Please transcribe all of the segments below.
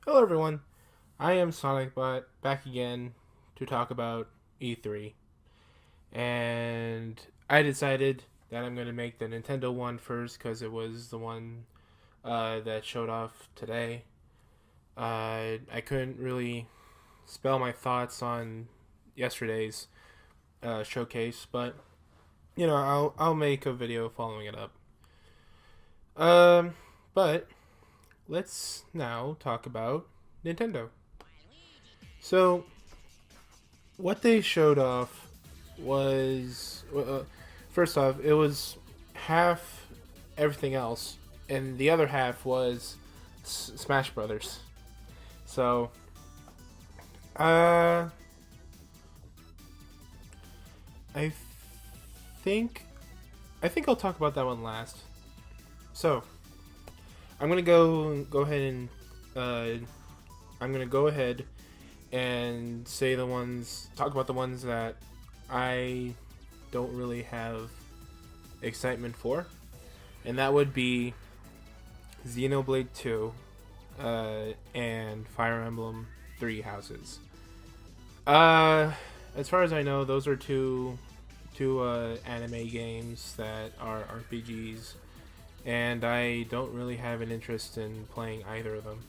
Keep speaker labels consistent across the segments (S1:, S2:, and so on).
S1: Hello everyone, I am Sonicbot back again to talk about E3. And I decided that I'm going to make the Nintendo one first because it was the one that showed off today. I couldn't really spell my thoughts on yesterday's showcase, but I'll make a video following it up. But let's now talk about Nintendo. So what they showed off was first off, it was half everything else, and the other half was Smash Brothers. So, uh, I think I think I'll talk about that one last. So, I'm gonna go ahead and I'm gonna go ahead and talk about the ones that I don't really have excitement for, and that would be Xenoblade 2 and Fire Emblem Three Houses. Uh, as far as I know, those are two anime games that are RPGs, and I don't really have an interest in playing either of them.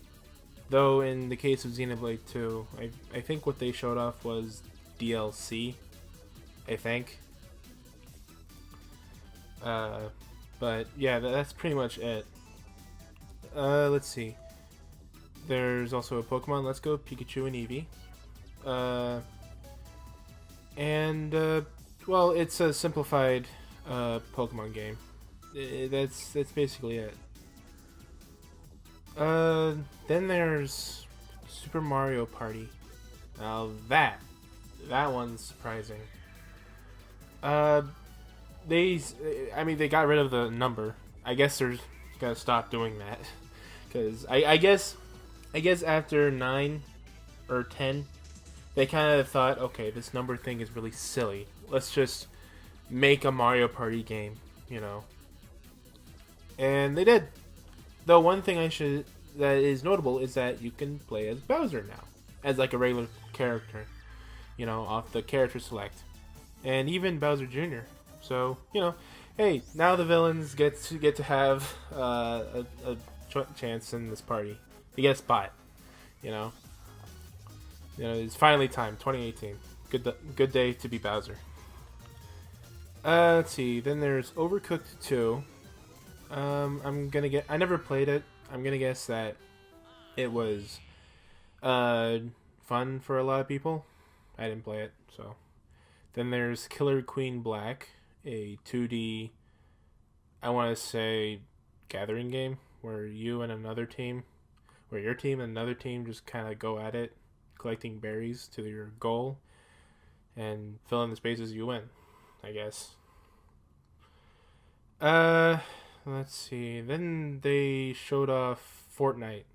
S1: Though in the case of Xenoblade 2, I think what they showed off was DLC. I think. Uh, but yeah, that's pretty much it. Let's see. There's also a Pokemon Let's Go Pikachu and Eevee. Uh, and well, it's a simplified Pokemon game. That's basically it. Then there's Super Mario Party. Now that one's surprising. Uh, they, they got rid of the number. I guess they're gonna stop doing that, because I guess after 9 or 10, they kind of thought, okay, this number thing is really silly. Let's just make a Mario Party game, and they did. Though one thing that is notable is that you can play as Bowser now, as like a regular character, off the character select, and even Bowser Jr. So hey, now the villains get to have a chance in this party. They get a spot, you know. It's finally time. 2018. Good day to be Bowser. Let's see. Then there's Overcooked 2. I never played it. I'm gonna guess that it was fun for a lot of people. I didn't play it, so. Then there's Killer Queen Black, a 2D, I want to say, gathering game where your team and another team just kind of go at it, collecting berries to your goal, and fill in the spaces you win, I guess. Let's see. Then they showed off Fortnite.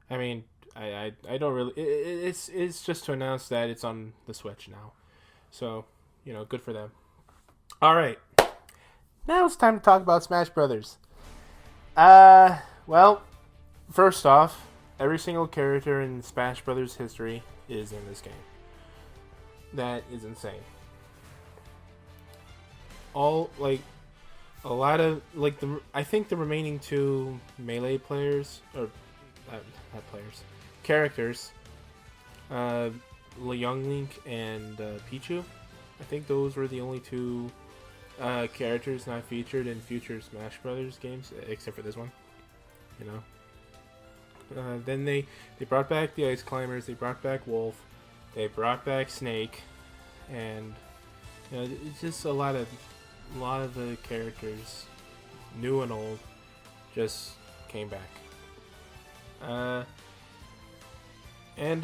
S1: I mean, I don't really. It's just to announce that it's on the Switch now, so good for them. All right, now it's time to talk about Smash Brothers. Well, first off, every single character in Smash Brothers history is in this game. That is insane. All like a lot of I think the remaining two melee players or not players characters, Young Link and Pichu. I think those were the only two characters not featured in future Smash Brothers games, except for this one. Then they brought back the Ice Climbers. They brought back Wolf. They brought back Snake, and it's just a lot of the characters, new and old, just came back. And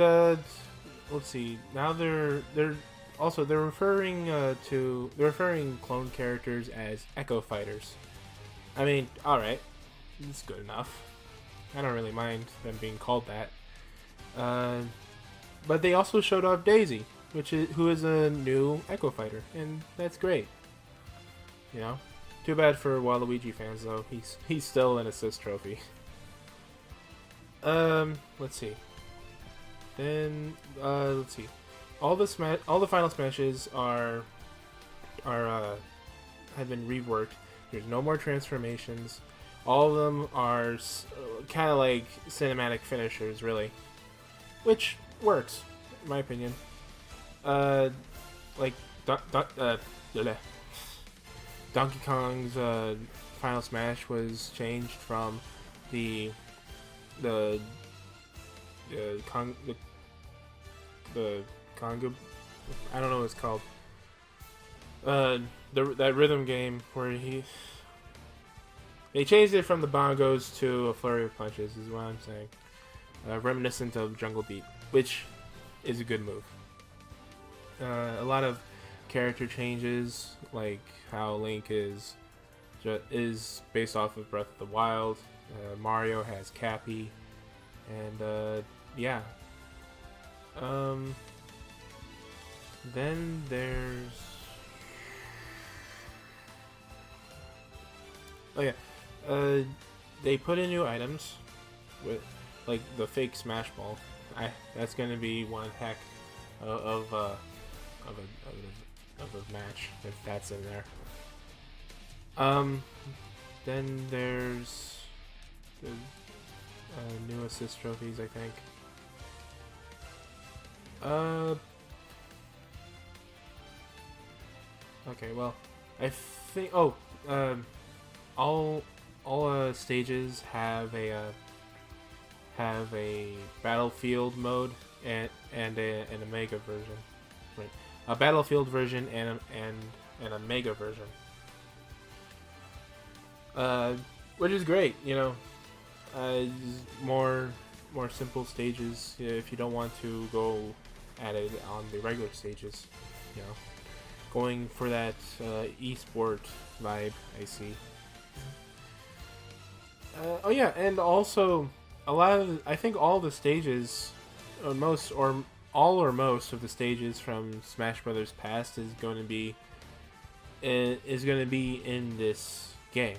S1: let's see. Now they're referring clone characters as Echo Fighters. I mean, all right, it's good enough. I don't really mind them being called that. But they also showed off Daisy, who is a new Echo Fighter, and that's great. Too bad for Waluigi fans though. He's still an assist trophy. Let's see. Then let's see. All the final smashes are have been reworked. There's no more transformations. All of them are kind of like cinematic finishers, really, which works, in my opinion. Like bleh. Donkey Kong's final smash was changed from the the the Congo, I don't know what it's called. That rhythm game where they changed it from the bongos to a flurry of punches, is what I'm saying. Reminiscent of Jungle Beat, which is a good move. A lot of character changes, like how Link is based off of Breath of the Wild. Mario has Cappy, and yeah. Then there's they put in new items with like the fake Smash Ball. That's gonna be one heck of a match if that's in there. Then there's the new assist trophies, I think. Okay, well, I think. Oh, all stages have a battlefield mode and a mega version. Right, a battlefield version and a mega version. Which is great, you know. More simple stages if you don't want to go at it on the regular stages, you know. Going for that esport vibe, I see. Oh yeah, and also I think all the stages, most of the stages from Smash Brothers Past is going to be in this game.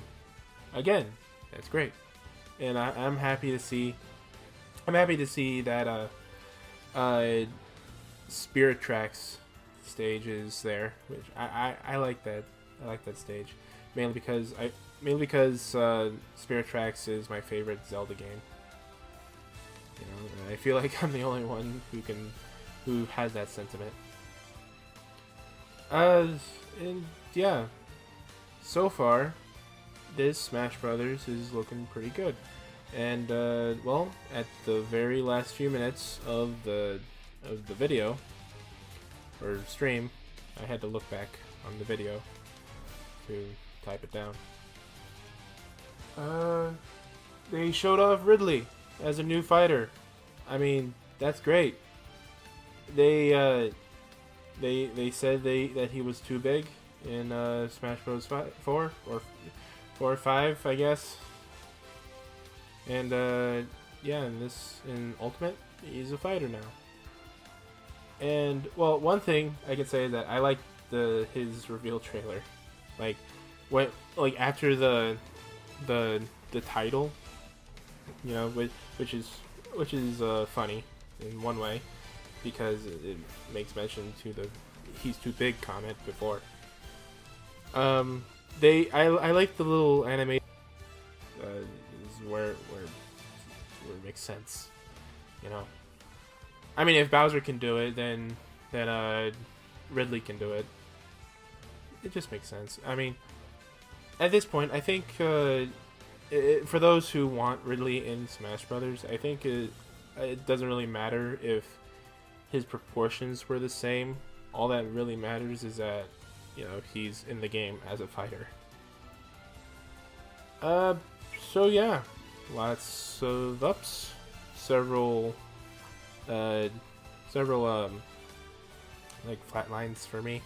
S1: Again, that's great, and I'm happy to see. I'm happy to see that Spirit Tracks stage is there, which I like that. I like that stage mainly because Spirit Tracks is my favorite Zelda game. You know, I feel like I'm the only one who has that sentiment. And yeah, so far this Smash Brothers is looking pretty good. And well, at the very last few minutes of the video or stream, I had to look back on the video to type it down. They showed off Ridley as a new fighter. I mean, that's great. They said that he was too big in Smash Bros. 4 or 5, I guess. And yeah, in Ultimate, he's a fighter now. And well, one thing I can say is that I like his reveal trailer, like after the title, you know, which is funny in one way because it makes mention to the "he's too big" comment before. I like the little animation. Is where it makes sense, you know. I mean, if Bowser can do it, then Ridley can do it. It just makes sense. I mean, at this point, I think for those who want Ridley in Smash Brothers, I think it doesn't really matter if his proportions were the same. All that really matters is that, you know, he's in the game as a fighter. So yeah, lots of ups, several like flat lines for me,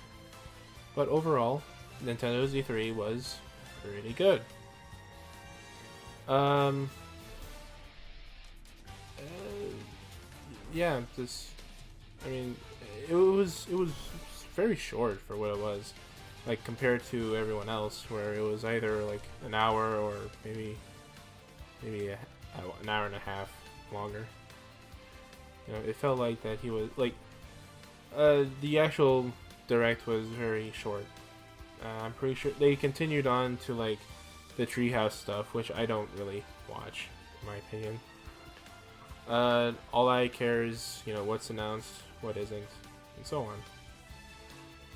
S1: but overall, Nintendo's E3 was pretty good. Yeah, I mean, it was very short for what it was, like compared to everyone else, where it was either like an hour or maybe an hour and a half. longer. You know, it felt like that he was like the actual direct was very short. I'm pretty sure they continued on to like the treehouse stuff, which I don't really watch, in my opinion. All I care is, you know, what's announced, what isn't, and so on.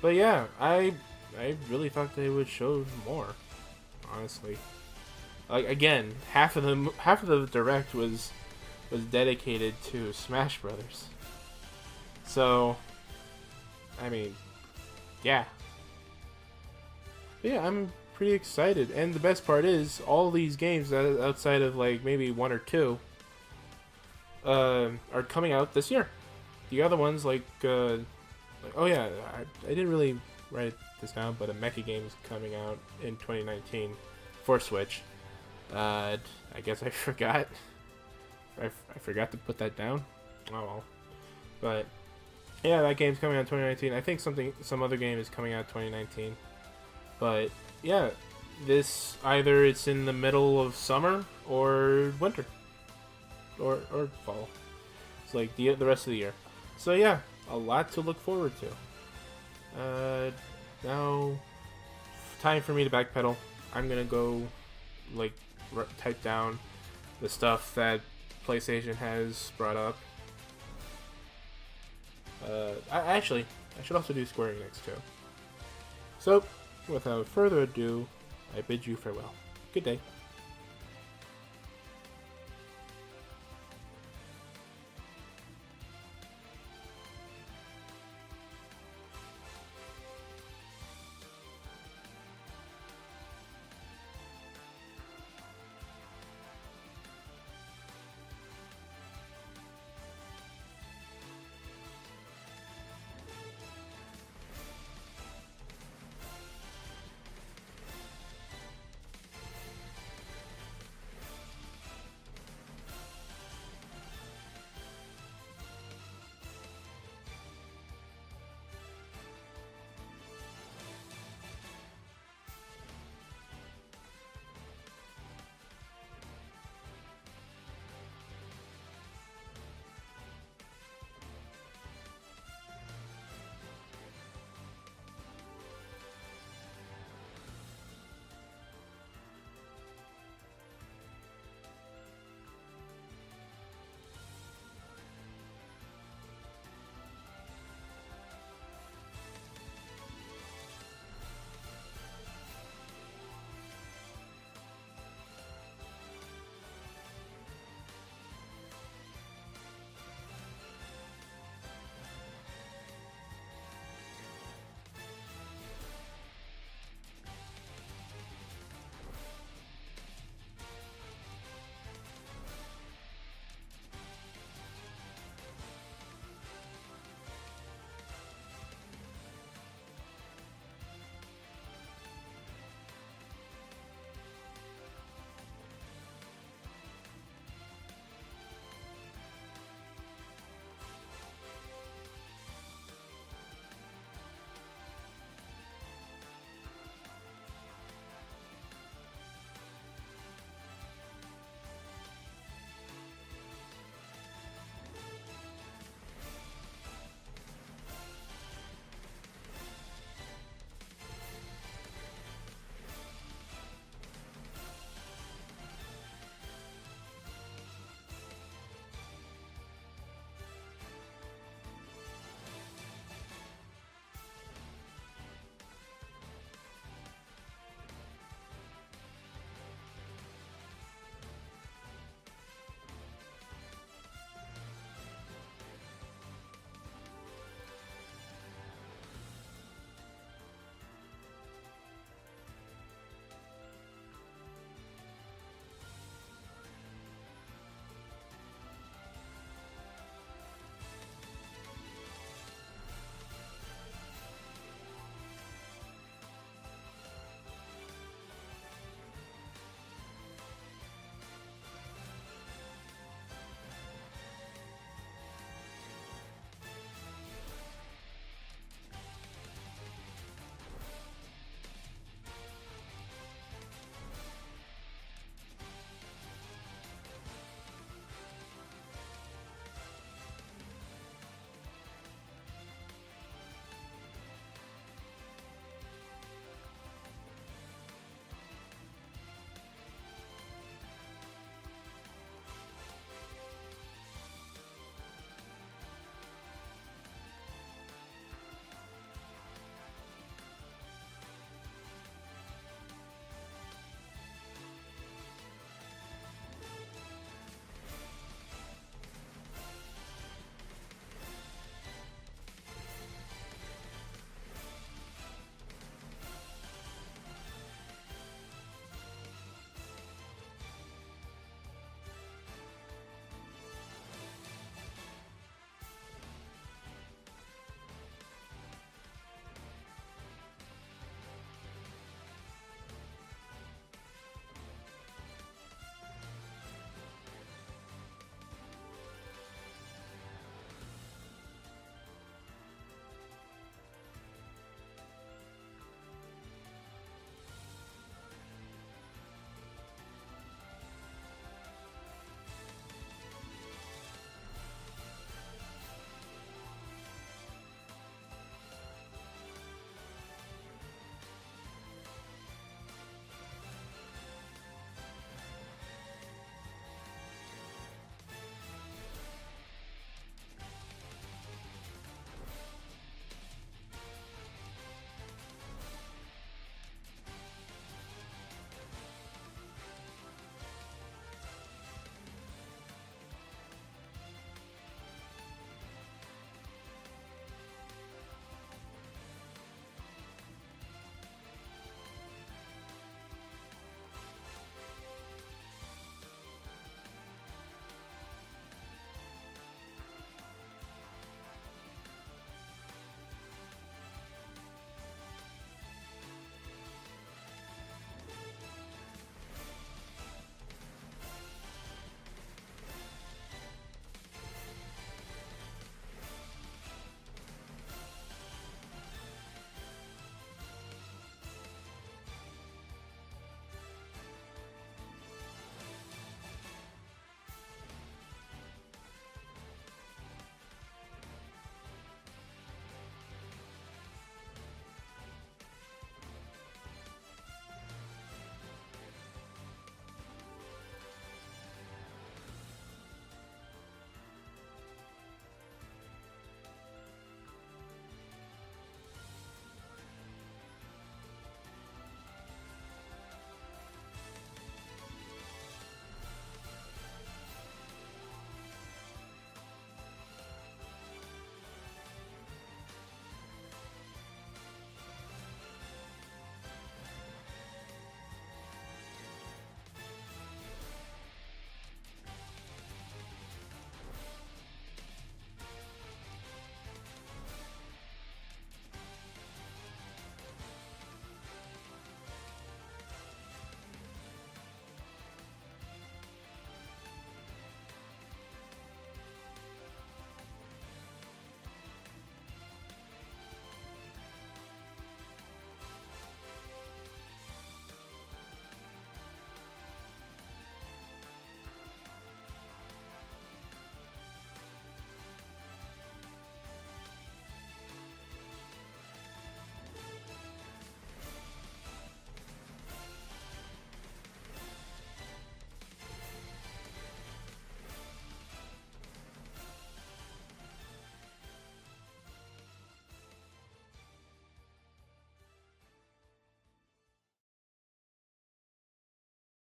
S1: But yeah, I really thought they would show more, honestly. Like again, half of the direct was dedicated to Smash Brothers. So, I mean, yeah. But yeah, I'm pretty excited, and the best part is all these games outside of like maybe one or two are coming out this year. The other ones like oh yeah, I didn't really write this down, but a mecha game is coming out in 2019 for Switch. I guess I forgot. I forgot to put that down. Oh well. But yeah, that game's coming out in 2019. I think some other game is coming out in 2019. But yeah, this either it's in the middle of summer or winter or fall. It's like the rest of the year. So yeah, a lot to look forward to. Now time for me to backpedal. I'm gonna go like type down the stuff that PlayStation has brought up. I should also do Square Enix too. So, without further ado, I bid you farewell. Good day.